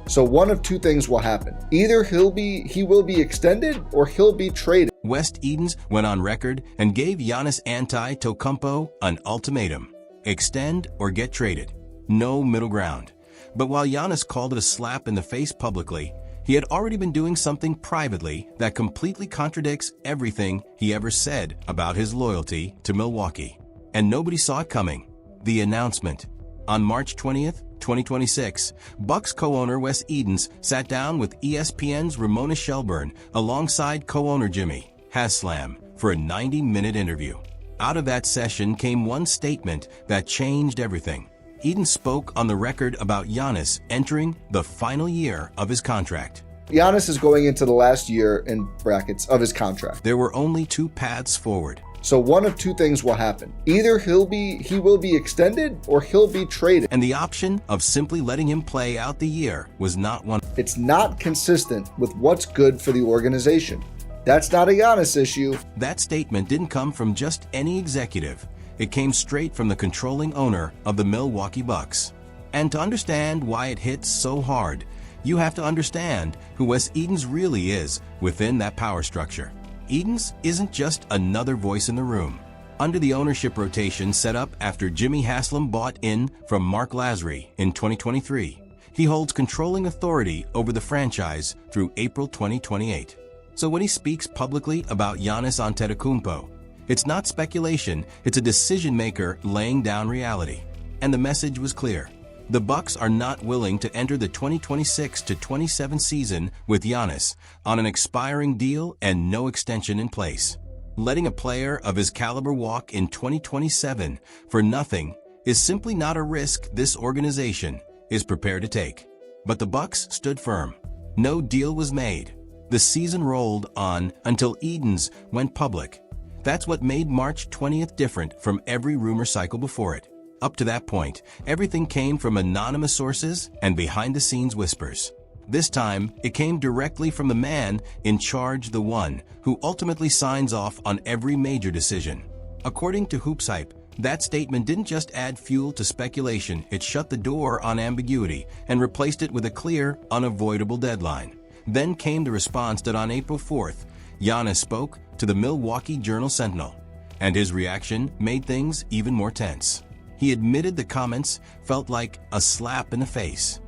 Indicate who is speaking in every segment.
Speaker 1: So one of two things will happen. Either he will be extended or he'll be traded.
Speaker 2: West Edens went on record and gave Giannis Antetokounmpo an ultimatum: extend or get traded. No middle ground. But while Giannis called it a slap in the face publicly, he had already been doing something privately that completely contradicts everything he ever said about his loyalty to Milwaukee. And nobody saw it coming. The announcement. On March 20th, 2026, Bucks co-owner Wes Edens sat down with ESPN's Ramona Shelburne alongside co-owner Jimmy Haslam for a 90-minute interview. Out of that session came one statement that changed everything. Edens spoke on the record about Giannis entering the final year of his contract.
Speaker 1: Giannis is going into the last year, in brackets, of his contract.
Speaker 2: There were only two paths forward.
Speaker 1: So one of two things will happen. Either he will be extended or he'll be traded.
Speaker 2: And the option of simply letting him play out the year was not one.
Speaker 1: It's not consistent with what's good for the organization. That's not a Giannis issue.
Speaker 2: That statement didn't come from just any executive. It came straight from the controlling owner of the Milwaukee Bucks. And to understand why it hits so hard, you have to understand who Wes Edens really is within that power structure. Edens isn't just another voice in the room. Under the ownership rotation set up after Jimmy Haslam bought in from Mark Lasry in 2023, he holds controlling authority over the franchise through April 2028. So when he speaks publicly about Giannis Antetokounmpo, it's not speculation, it's a decision maker laying down reality. And the message was clear. The Bucks are not willing to enter the 2026-27 season with Giannis on an expiring deal and no extension in place. Letting a player of his caliber walk in 2027 for nothing is simply not a risk this organization is prepared to take. But the Bucks stood firm. No deal was made. The season rolled on until Edens went public. That's what made March 20th different from every rumor cycle before it. Up to that point, everything came from anonymous sources and behind-the-scenes whispers. This time, it came directly from the man in charge, the one who ultimately signs off on every major decision. According to Hoops Hype, that statement didn't just add fuel to speculation, it shut the door on ambiguity and replaced it with a clear, unavoidable deadline. Then came the response that on April 4th, Giannis spoke to the Milwaukee Journal-Sentinel, and his reaction made things even more tense. He admitted the comments felt like a slap in the face.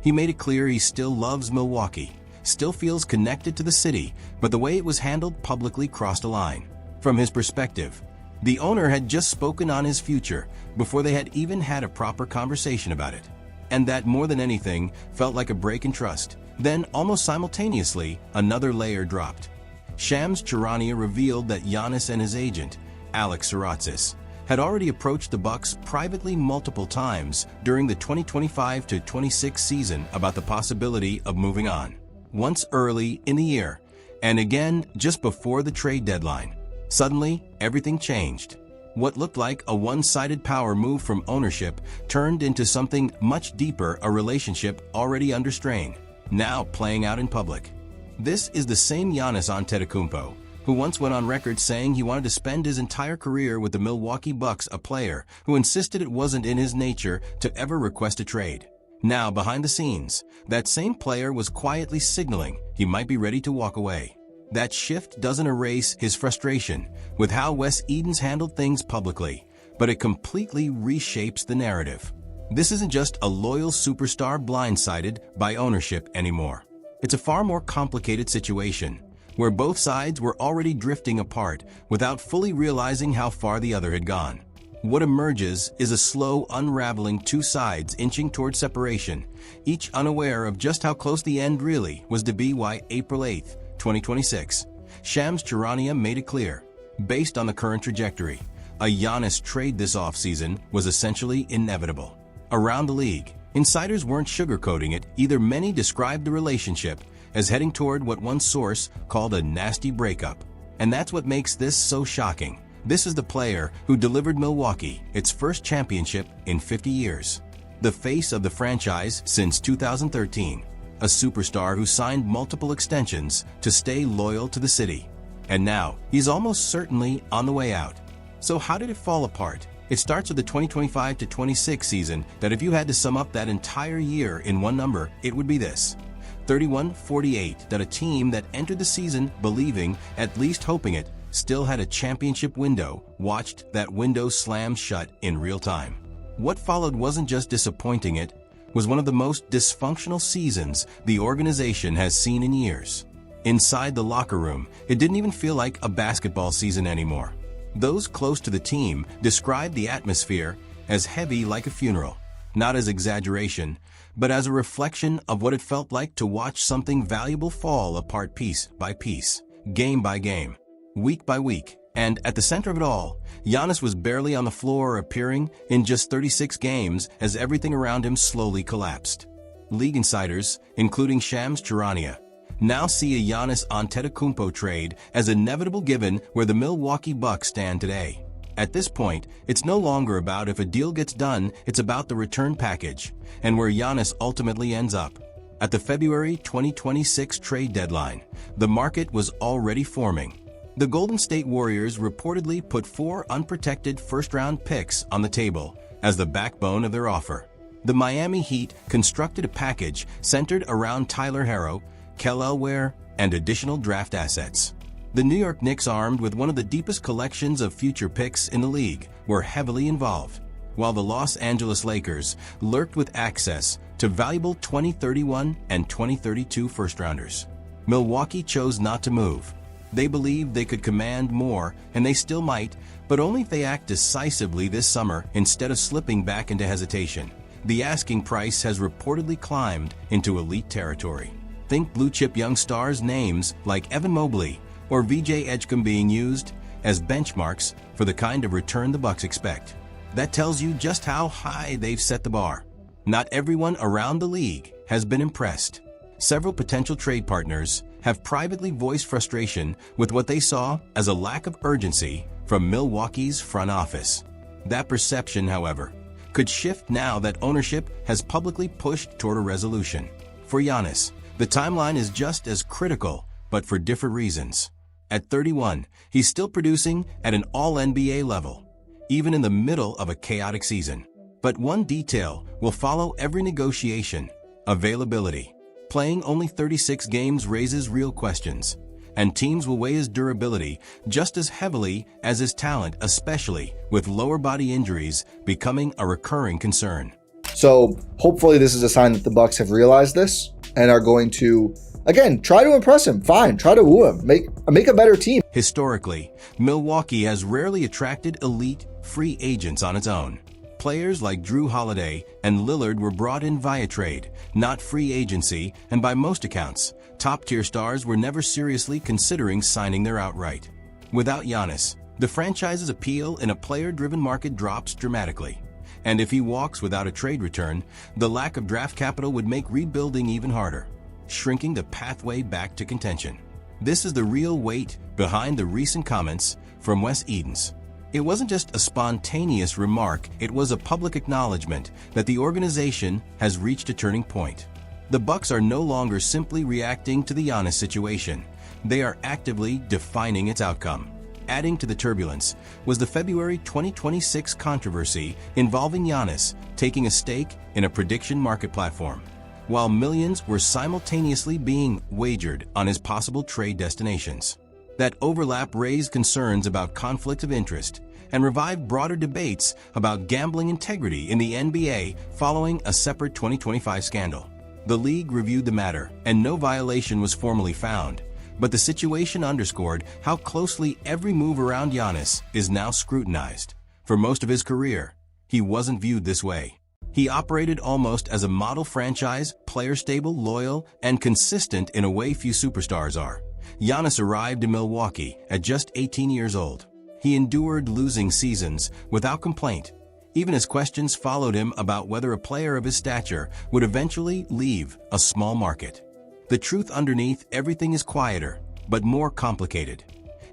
Speaker 2: He made it clear he still loves Milwaukee, still feels connected to the city, but the way it was handled publicly crossed a line. From his perspective, the owner had just spoken on his future before they had even had a proper conversation about it. And that, more than anything, felt like a break in trust. Then, almost simultaneously, another layer dropped. Shams Charania revealed that Giannis and his agent, Alex Saratzis, had already approached the Bucks privately multiple times during the 2025-26 season about the possibility of moving on. Once early in the year, and again just before the trade deadline. Suddenly, everything changed. What looked like a one-sided power move from ownership turned into something much deeper, a relationship already under strain, now playing out in public. This is the same Giannis Antetokounmpo who once went on record saying he wanted to spend his entire career with the Milwaukee Bucks, a player who insisted it wasn't in his nature to ever request a trade. Now, behind the scenes, that same player was quietly signaling he might be ready to walk away. That shift doesn't erase his frustration with how Wes Edens handled things publicly, but it completely reshapes the narrative. This isn't just a loyal superstar blindsided by ownership anymore. It's a far more complicated situation, where both sides were already drifting apart without fully realizing how far the other had gone. What emerges is a slow unraveling, two sides inching toward separation, each unaware of just how close the end really was to be. By April 8, 2026, Shams Charania made it clear, based on the current trajectory, a Giannis trade this offseason was essentially inevitable. Around the league, insiders weren't sugarcoating it either. Many described the relationship as heading toward what one source called a nasty breakup. And that's what makes this so shocking. This is the player who delivered Milwaukee its first championship in 50 years. The face of the franchise since 2013. A superstar who signed multiple extensions to stay loyal to the city. And now, he's almost certainly on the way out. So how did it fall apart? It starts with the 2025-26 season that if you had to sum up that entire year in one number, it would be this: 31-48, that a team that entered the season believing, at least hoping it, still had a championship window, watched that window slam shut in real time. What followed wasn't just disappointing, it was one of the most dysfunctional seasons the organization has seen in years. Inside the locker room, it didn't even feel like a basketball season anymore. Those close to the team described the atmosphere as heavy like a funeral, not as exaggeration, but as a reflection of what it felt like to watch something valuable fall apart piece by piece, game by game, week by week. And at the center of it all, Giannis was barely on the floor, appearing in just 36 games as everything around him slowly collapsed. League insiders, including Shams Charania, now see a Giannis Antetokounmpo trade as inevitable given where the Milwaukee Bucks stand today. At this point, it's no longer about if a deal gets done, it's about the return package and where Giannis ultimately ends up. At the February 2026 trade deadline, the market was already forming. The Golden State Warriors reportedly put 4 unprotected first-round picks on the table as the backbone of their offer. The Miami Heat constructed a package centered around Tyler Herro, Kel'el Ware, and additional draft assets. The New York Knicks, armed with one of the deepest collections of future picks in the league, were heavily involved, while the Los Angeles Lakers lurked with access to valuable 2031 and 2032 first-rounders. Milwaukee chose not to move. They believed they could command more, and they still might, but only if they act decisively this summer instead of slipping back into hesitation. The asking price has reportedly climbed into elite territory. Think blue-chip young stars, names like Evan Mobley or VJ Edgecombe being used as benchmarks for the kind of return the Bucks expect. That tells you just how high they've set the bar. Not everyone around the league has been impressed. Several potential trade partners have privately voiced frustration with what they saw as a lack of urgency from Milwaukee's front office. That perception, however, could shift now that ownership has publicly pushed toward a resolution. For Giannis, the timeline is just as critical, but for different reasons. At 31, he's still producing at an all-NBA level, even in the middle of a chaotic season. But one detail will follow every negotiation: availability. Playing only 36 games raises real questions, and teams will weigh his durability just as heavily as his talent, especially with lower body injuries becoming a recurring concern.
Speaker 1: So hopefully this is a sign that the Bucks have realized this and are going to, again, try to impress him. Fine, try to woo him. Make a better team.
Speaker 2: Historically, Milwaukee has rarely attracted elite free agents on its own. Players like Drew Holiday and Lillard were brought in via trade, not free agency, and by most accounts, top-tier stars were never seriously considering signing there outright. Without Giannis, the franchise's appeal in a player-driven market drops dramatically. And if he walks without a trade return, the lack of draft capital would make rebuilding even harder, shrinking the pathway back to contention. This is the real weight behind the recent comments from Wes Edens. It wasn't just a spontaneous remark, it was a public acknowledgement that the organization has reached a turning point. The Bucks are no longer simply reacting to the Giannis situation. They are actively defining its outcome. Adding to the turbulence was the February 2026 controversy involving Giannis taking a stake in a prediction market platform, while millions were simultaneously being wagered on his possible trade destinations. That overlap raised concerns about conflict of interest and revived broader debates about gambling integrity in the NBA following a separate 2025 scandal. The league reviewed the matter, and no violation was formally found, but the situation underscored how closely every move around Giannis is now scrutinized. For most of his career, he wasn't viewed this way. He operated almost as a model franchise, player stable, loyal, and consistent in a way few superstars are. Giannis arrived in Milwaukee at just 18 years old. He endured losing seasons without complaint, even as questions followed him about whether a player of his stature would eventually leave a small market. The truth underneath everything is quieter, but more complicated.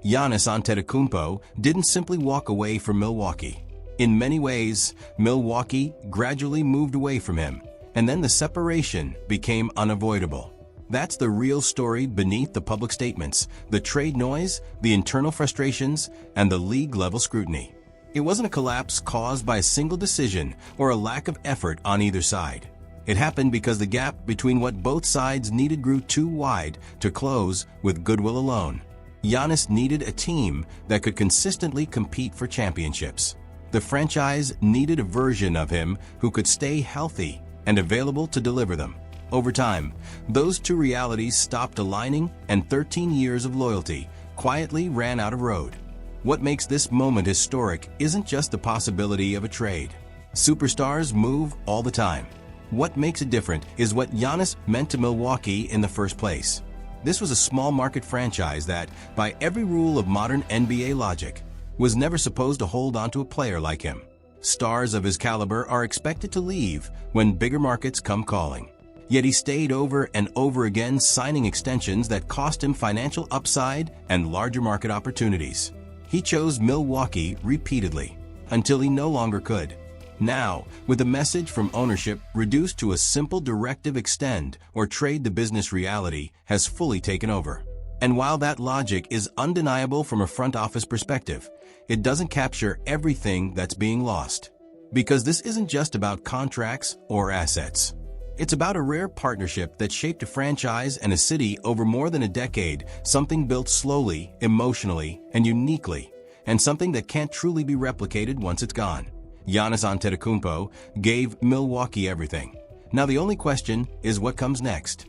Speaker 2: Giannis Antetokounmpo didn't simply walk away from Milwaukee. In many ways, Milwaukee gradually moved away from him, and then the separation became unavoidable. That's the real story beneath the public statements, the trade noise, the internal frustrations, and the league-level scrutiny. It wasn't a collapse caused by a single decision or a lack of effort on either side. It happened because the gap between what both sides needed grew too wide to close with goodwill alone. Giannis needed a team that could consistently compete for championships. The franchise needed a version of him who could stay healthy and available to deliver them. Over time, those two realities stopped aligning, and 13 years of loyalty quietly ran out of road. What makes this moment historic isn't just the possibility of a trade. Superstars move all the time. What makes it different is what Giannis meant to Milwaukee in the first place. This was a small market franchise that, by every rule of modern NBA logic, was never supposed to hold onto a player like him. Stars of his caliber are expected to leave when bigger markets come calling. Yet he stayed over and over again, signing extensions that cost him financial upside and larger market opportunities. He chose Milwaukee repeatedly, until he no longer could. Now, with the message from ownership reduced to a simple directive: extend or trade, the business reality has fully taken over. And while that logic is undeniable from a front office perspective, it doesn't capture everything that's being lost. Because this isn't just about contracts or assets. It's about a rare partnership that shaped a franchise and a city over more than a decade, something built slowly, emotionally, and uniquely, and something that can't truly be replicated once it's gone. Giannis Antetokounmpo gave Milwaukee everything. Now the only question is what comes next.